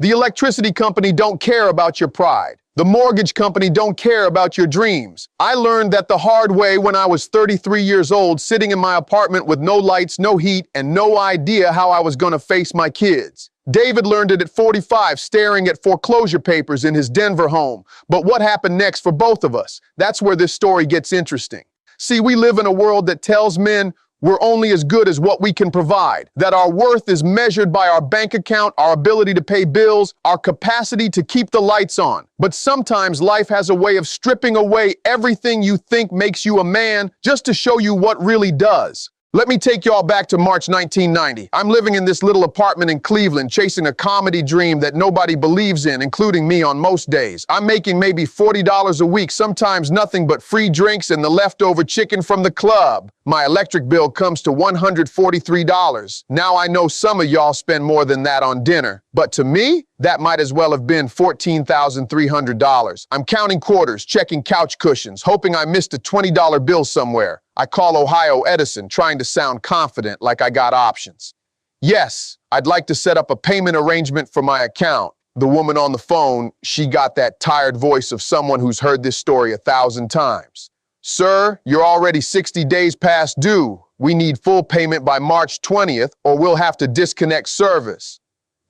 The electricity company don't care about your pride. The mortgage company don't care about your dreams. I learned that the hard way when I was 33 years old, sitting in my apartment with no lights, no heat, and no idea how I was going to face my kids. David learned it at 45, staring at foreclosure papers in his Denver home. But what happened next for both of us? That's where this story gets interesting. See, we live in a world that tells men we're only as good as what we can provide, that our worth is measured by our bank account, our ability to pay bills, our capacity to keep the lights on. But sometimes life has a way of stripping away everything you think makes you a man just to show you what really does. Let me take y'all back to March 1990. I'm living in this little apartment in Cleveland, chasing a comedy dream that nobody believes in, including me on most days. I'm making maybe $40 a week, sometimes nothing but free drinks and the leftover chicken from the club. My electric bill comes to $143. Now I know some of y'all spend more than that on dinner, but to me, that might as well have been $14,300. I'm counting quarters, checking couch cushions, hoping I missed a $20 bill somewhere. I call Ohio Edison, trying to sound confident like I got options. Yes, I'd like to set up a payment arrangement for my account. The woman on the phone, she got that tired voice of someone who's heard this story 1,000 times. Sir, you're already 60 days past due. We need full payment by March 20th or we'll have to disconnect service.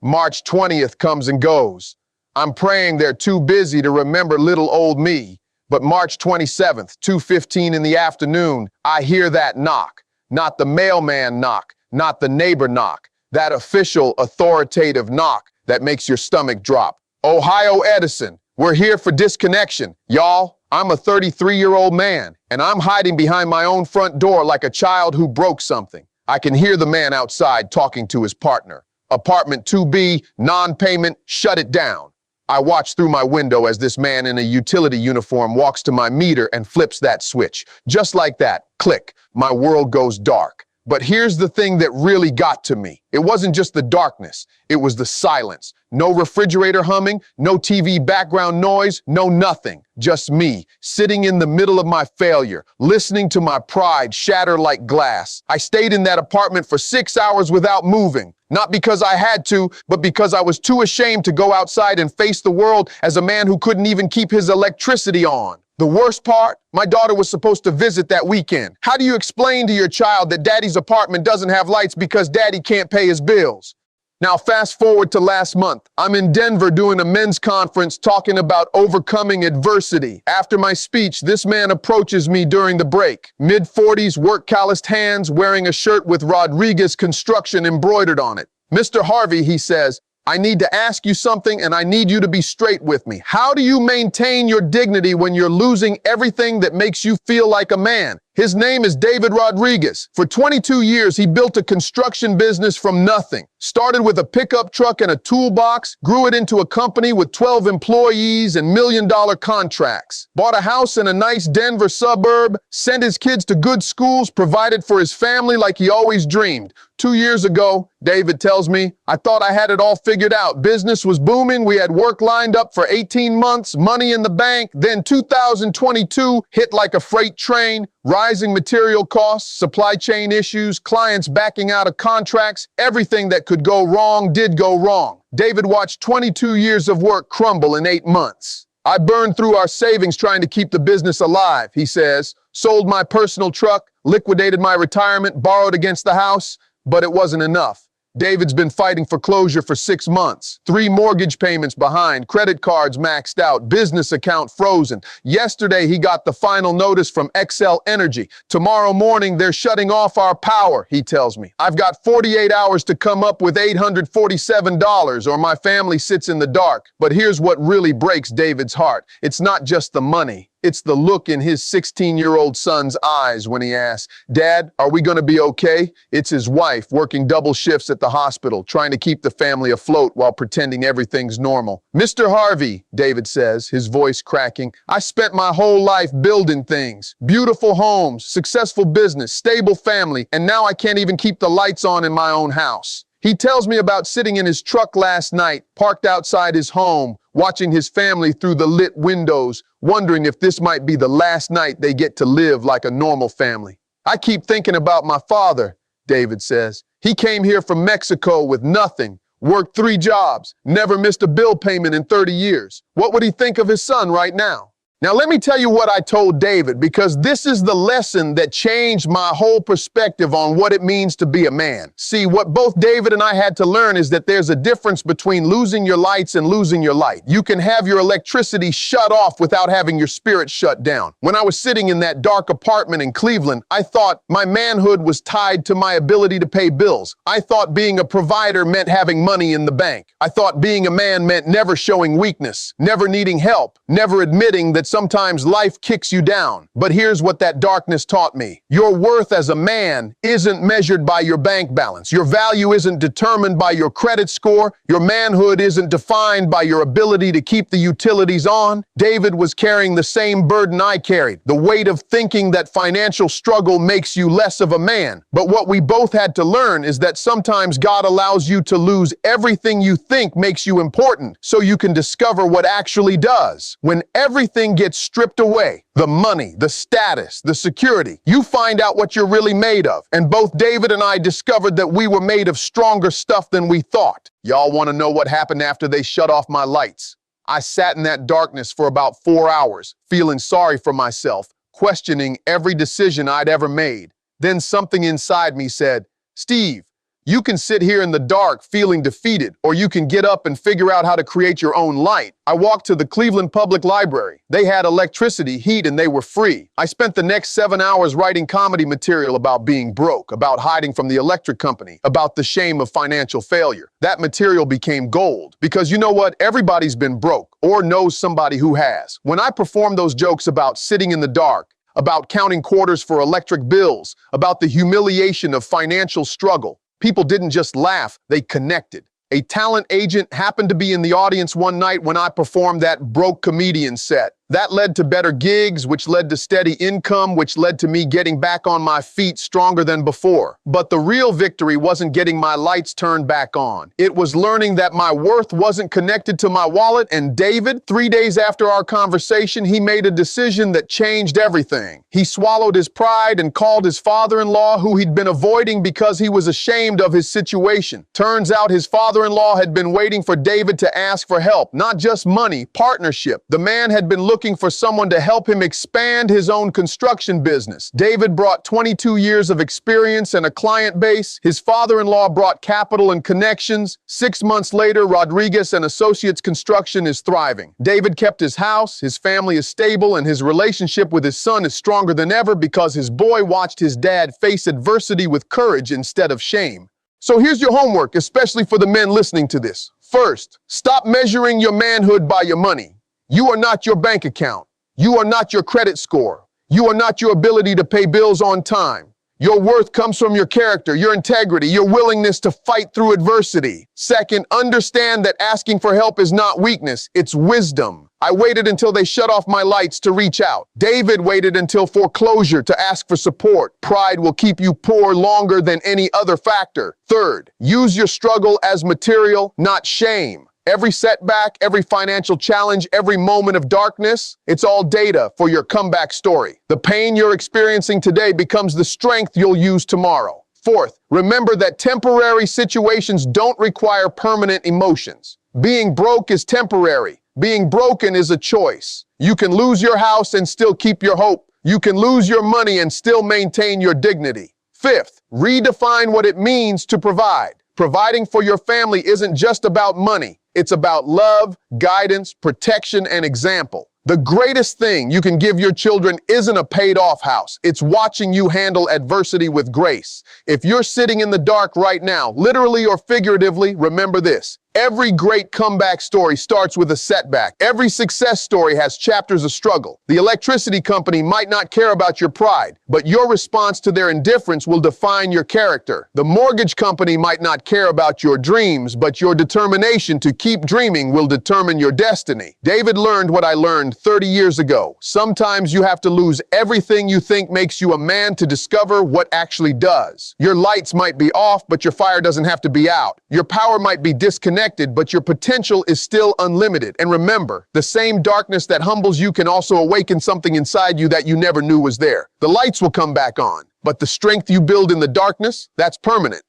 March 20th comes and goes. I'm praying they're too busy to remember little old me. But March 27th, 2:15 in the afternoon, I hear that knock. Not the mailman knock, not the neighbor knock. That official, authoritative knock that makes your stomach drop. Ohio Edison, we're here for disconnection. Y'all, I'm a 33-year-old man, and I'm hiding behind my own front door like a child who broke something. I can hear the man outside talking to his partner. Apartment 2B, non-payment, shut it down. I watch through my window as this man in a utility uniform walks to my meter and flips that switch. Just like that, click, my world goes dark. But here's the thing that really got to me. It wasn't just the darkness, it was the silence. No refrigerator humming, no TV background noise, no nothing. Just me, sitting in the middle of my failure, listening to my pride shatter like glass. I stayed in that apartment for 6 hours without moving. Not because I had to, but because I was too ashamed to go outside and face the world as a man who couldn't even keep his electricity on. The worst part, my daughter was supposed to visit that weekend. How do you explain to your child that daddy's apartment doesn't have lights because daddy can't pay his bills? Now fast forward to last month. I'm in Denver doing a men's conference talking about overcoming adversity. After my speech, this man approaches me during the break. Mid-40s, work-calloused hands, wearing a shirt with Rodriguez Construction embroidered on it. Mr. Harvey, he says, I need to ask you something and I need you to be straight with me. How do you maintain your dignity when you're losing everything that makes you feel like a man? His name is David Rodriguez. For 22 years, he built a construction business from nothing. Started with a pickup truck and a toolbox, grew it into a company with 12 employees and million-dollar contracts. Bought a house in a nice Denver suburb, sent his kids to good schools, provided for his family like he always dreamed. 2 years ago, David tells me, I thought I had it all figured out. Business was booming. We had work lined up for 18 months, money in the bank. Then 2022 hit like a freight train. Rising material costs, supply chain issues, clients backing out of contracts, everything that could go wrong did go wrong. David watched 22 years of work crumble in 8 months. I burned through our savings trying to keep the business alive, he says. Sold my personal truck, liquidated my retirement, borrowed against the house, but it wasn't enough. David's been fighting foreclosure for 6 months. 3 mortgage payments behind, credit cards maxed out, business account frozen. Yesterday, he got the final notice from Xcel Energy. Tomorrow morning, they're shutting off our power, he tells me. I've got 48 hours to come up with $847 or my family sits in the dark. But here's what really breaks David's heart. It's not just the money. It's the look in his 16-year-old son's eyes when he asks, Dad, are we going to be okay? It's his wife working double shifts at the hospital, trying to keep the family afloat while pretending everything's normal. Mr. Harvey, David says, his voice cracking, I spent my whole life building things. Beautiful homes, successful business, stable family, and now I can't even keep the lights on in my own house. He tells me about sitting in his truck last night, parked outside his home, watching his family through the lit windows, wondering if this might be the last night they get to live like a normal family. I keep thinking about my father, David says. He came here from Mexico with nothing, worked 3 jobs, never missed a bill payment in 30 years. What would he think of his son right now? Now, let me tell you what I told David, because this is the lesson that changed my whole perspective on what it means to be a man. See, what both David and I had to learn is that there's a difference between losing your lights and losing your light. You can have your electricity shut off without having your spirit shut down. When I was sitting in that dark apartment in Cleveland, I thought my manhood was tied to my ability to pay bills. I thought being a provider meant having money in the bank. I thought being a man meant never showing weakness, never needing help, never admitting that sometimes life kicks you down. But here's what that darkness taught me. Your worth as a man isn't measured by your bank balance. Your value isn't determined by your credit score. Your manhood isn't defined by your ability to keep the utilities on. David was carrying the same burden I carried, the weight of thinking that financial struggle makes you less of a man. But what we both had to learn is that sometimes God allows you to lose everything you think makes you important so you can discover what actually does. When everything gets stripped away, the money, the status, the security, you find out what you're really made of. And both David and I discovered that we were made of stronger stuff than we thought. Y'all want to know what happened after they shut off my lights? I sat in that darkness for about 4 hours, feeling sorry for myself, questioning every decision I'd ever made. Then something inside me said, "Steve, you can sit here in the dark feeling defeated, or you can get up and figure out how to create your own light." I walked to the Cleveland Public Library. They had electricity, heat, and they were free. I spent the next 7 hours writing comedy material about being broke, about hiding from the electric company, about the shame of financial failure. That material became gold, because you know what? Everybody's been broke or knows somebody who has. When I performed those jokes about sitting in the dark, about counting quarters for electric bills, about the humiliation of financial struggle, people didn't just laugh, they connected. A talent agent happened to be in the audience one night when I performed that broke comedian set. That led to better gigs, which led to steady income, which led to me getting back on my feet stronger than before. But the real victory wasn't getting my lights turned back on. It was learning that my worth wasn't connected to my wallet. And David, 3 days after our conversation, he made a decision that changed everything. He swallowed his pride and called his father-in-law, who he'd been avoiding because he was ashamed of his situation. Turns out his father-in-law had been waiting for David to ask for help, not just money, partnership. The man had been looking for someone to help him expand his own construction business. David brought 22 years of experience and a client base. His father-in-law brought capital and connections. 6 months later, Rodriguez and Associates Construction is thriving. David kept his house, his family is stable, and his relationship with his son is stronger than ever because his boy watched his dad face adversity with courage instead of shame. So here's your homework, especially for the men listening to this. First, stop measuring your manhood by your money. You are not your bank account. You are not your credit score. You are not your ability to pay bills on time. Your worth comes from your character, your integrity, your willingness to fight through adversity. Second, understand that asking for help is not weakness, it's wisdom. I waited until they shut off my lights to reach out. David waited until foreclosure to ask for support. Pride will keep you poor longer than any other factor. Third, use your struggle as material, not shame. Every setback, every financial challenge, every moment of darkness, it's all data for your comeback story. The pain you're experiencing today becomes the strength you'll use tomorrow. Fourth, remember that temporary situations don't require permanent emotions. Being broke is temporary. Being broken is a choice. You can lose your house and still keep your hope. You can lose your money and still maintain your dignity. Fifth, redefine what it means to provide. Providing for your family isn't just about money. It's about love, guidance, protection, and example. The greatest thing you can give your children isn't a paid-off house. It's watching you handle adversity with grace. If you're sitting in the dark right now, literally or figuratively, remember this. Every great comeback story starts with a setback. Every success story has chapters of struggle. The electricity company might not care about your pride, but your response to their indifference will define your character. The mortgage company might not care about your dreams, but your determination to keep dreaming will determine your destiny. David learned what I learned 30 years ago. Sometimes you have to lose everything you think makes you a man to discover what actually does. Your lights might be off, but your fire doesn't have to be out. Your power might be disconnected, but your potential is still unlimited. And remember, the same darkness that humbles you can also awaken something inside you that you never knew was there. The lights will come back on, but the strength you build in the darkness, that's permanent.